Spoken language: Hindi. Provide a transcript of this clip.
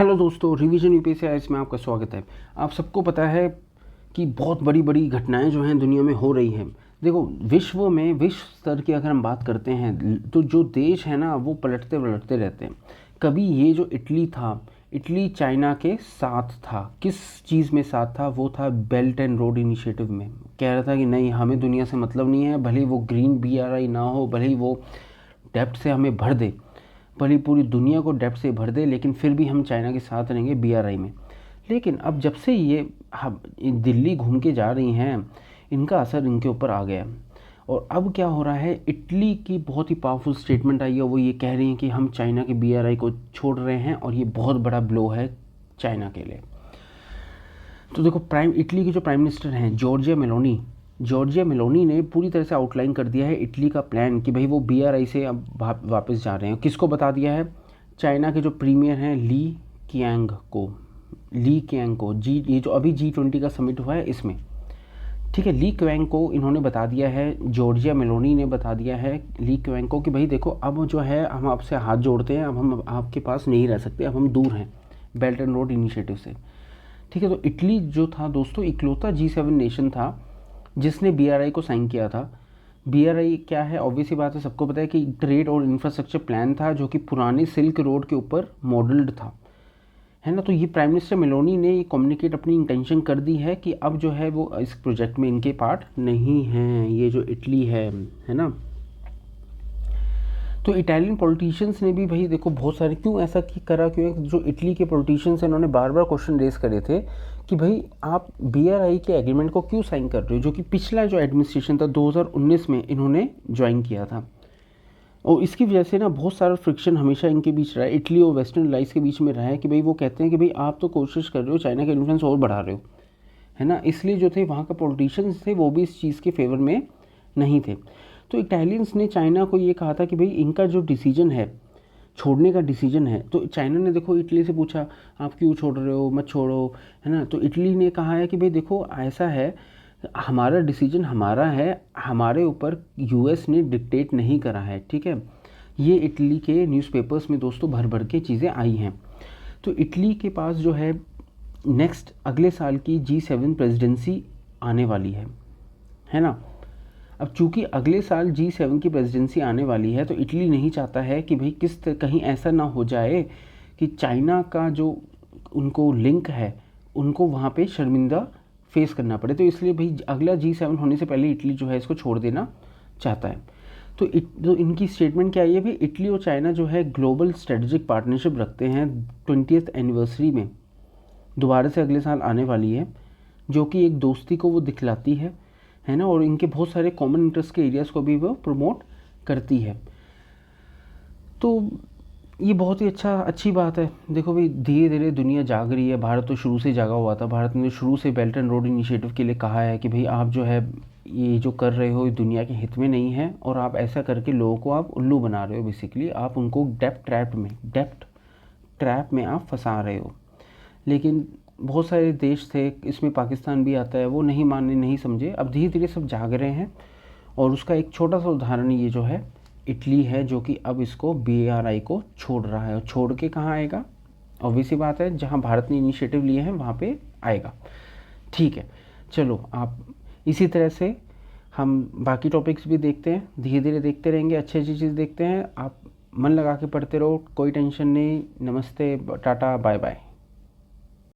हेलो दोस्तों, रिवीजन यूपीएससी आईएएस में आपका स्वागत है। आप सबको पता है कि बहुत बड़ी बड़ी घटनाएं जो हैं दुनिया में हो रही हैं। देखो, विश्व स्तर की अगर हम बात करते हैं तो जो देश है ना वो पलटते पलटते रहते हैं। कभी ये जो इटली था, इटली चाइना के साथ था। किस चीज़ में साथ था? वो था बेल्ट एंड रोड इनिशिएटिव में। कह रहा था कि नहीं, हमें दुनिया से मतलब नहीं है, भले वो ग्रीन BRI ना हो, भले वो डेप्ट से हमें भर दे, भले पूरी दुनिया को डेप्ट से भर दे, लेकिन फिर भी हम चाइना के साथ रहेंगे BRI में। लेकिन अब जब से ये दिल्ली घूम के जा रही हैं, इनका असर इनके ऊपर आ गया। और अब क्या हो रहा है, इटली की बहुत ही पावरफुल स्टेटमेंट आई है। वो ये कह रही हैं कि हम चाइना के BRI को छोड़ रहे हैं और ये बहुत बड़ा ब्लो है चाइना के लिए। तो देखो, इटली के जो प्राइम मिनिस्टर हैं जॉर्जिया मेलोनी ने पूरी तरह से आउटलाइन कर दिया है इटली का प्लान कि भाई वो BRI से अब वापस जा रहे हैं। किसको बता दिया है? चाइना के जो प्रीमियर हैं ली कियांग को ये जो अभी G20 का समिट हुआ है इसमें, ठीक है, ली क्वेंग को इन्होंने बता दिया है, जॉर्जिया मेलोनी ने बता दिया है ली क्वेंग को कि भाई देखो, अब जो है हम आपसे हाथ जोड़ते हैं, अब हम आपके पास नहीं रह सकते, अब हम दूर हैं बेल्ट एंड रोड इनिशिएटिव से। ठीक है, तो इटली जो था दोस्तों, इकलौता G7 नेशन था जिसने BRI को साइन किया था। BRI क्या है? ऑब्वियसली बात है, सबको पता है कि ट्रेड और इंफ्रास्ट्रक्चर प्लान था जो कि पुराने सिल्क रोड के ऊपर मॉडल्ड था, है ना। तो ये प्राइम मिनिस्टर मेलोनी ने ये कम्युनिकेट अपनी इंटेंशन कर दी है कि अब जो है वो इस प्रोजेक्ट में इनके पार्ट नहीं हैं, ये जो इटली है ना। तो इटालियन पॉलिटिशियंस ने भी भाई देखो बहुत सारे, क्यों ऐसा करा, क्यों? जो इटली के पॉलिटिशियंस हैं उन्होंने बार बार क्वेश्चन रेस करे थे कि भाई आप BRI के एग्रीमेंट को क्यों साइन कर रहे हो, जो कि पिछला जो एडमिनिस्ट्रेशन था 2019 में इन्होंने ज्वाइन किया था। और इसकी वजह से ना बहुत सारा फ्रिक्शन हमेशा इनके बीच रहा है, इटली और वेस्टर्न एलाइज के बीच में रहा है कि भाई वो कहते हैं कि भाई आप तो कोशिश कर रहे हो चाइना का इन्फ्लुएंस और बढ़ा रहे हो, है ना। इसलिए जो थे वहाँ का पॉलिटिशियंस थे वो भी इस चीज़ के फेवर में नहीं थे। तो इटालियंस ने चाइना को ये कहा था कि भाई इनका जो डिसीजन है, छोड़ने का डिसीजन है, तो चाइना ने देखो इटली से पूछा आप क्यों छोड़ रहे हो, मत छोड़ो, है ना। तो इटली ने कहा है कि भाई देखो ऐसा है, हमारा डिसीजन हमारा है, हमारे ऊपर US ने डिक्टेट नहीं करा है, ठीक है। ये इटली के न्यूज़पेपर्स में दोस्तों भर भर के चीज़ें आई हैं। तो इटली के पास जो है नेक्स्ट अगले साल की G7 प्रेसिडेंसी आने वाली है ना। अब चूंकि अगले साल G7 की प्रेसिडेंसी आने वाली है, तो इटली नहीं चाहता है कि भाई कहीं ऐसा ना हो जाए कि चाइना का जो उनको लिंक है उनको वहाँ पे शर्मिंदा फेस करना पड़े। तो इसलिए भाई अगला G7 होने से पहले इटली जो है इसको छोड़ देना चाहता है। तो इनकी स्टेटमेंट क्या है? ये भी इटली और चाइना जो है ग्लोबल स्ट्रेटजिक पार्टनरशिप रखते हैं, 20th एनिवर्सरी में दोबारा से अगले साल आने वाली है, जो कि एक दोस्ती को वो दिखलाती है ना। और इनके बहुत सारे कॉमन इंटरेस्ट के एरियाज़ को भी वो प्रमोट करती है। तो ये बहुत ही अच्छी बात है। देखो भाई, धीरे धीरे दुनिया जाग रही है। भारत तो शुरू से जागा हुआ था। भारत ने शुरू से बेल्ट एंड रोड इनिशिएटिव के लिए कहा है कि भाई आप जो है ये जो कर रहे हो ये दुनिया के हित में नहीं है, और आप ऐसा करके लोगों को आप उल्लू बना रहे हो। बेसिकली आप उनको डेप्ट ट्रैप में आप फंसा रहे हो। लेकिन बहुत सारे देश थे, इसमें पाकिस्तान भी आता है, वो नहीं माने, नहीं समझे। अब धीरे धीरे सब जाग रहे हैं, और उसका एक छोटा सा उदाहरण ये जो है इटली है, जो कि अब इसको BRI को छोड़ रहा है। और छोड़ के कहाँ आएगा? ऑब्वियसली बात है, जहाँ भारत ने इनिशिएटिव लिए हैं वहाँ पे आएगा। ठीक है, चलो आप इसी तरह से हम बाकी टॉपिक्स भी देखते हैं, धीरे धीरे देखते रहेंगे, अच्छी चीज़ देखते हैं। आप मन लगा के पढ़ते रहो, कोई टेंशन नहीं। नमस्ते, टाटा, बाय बाय।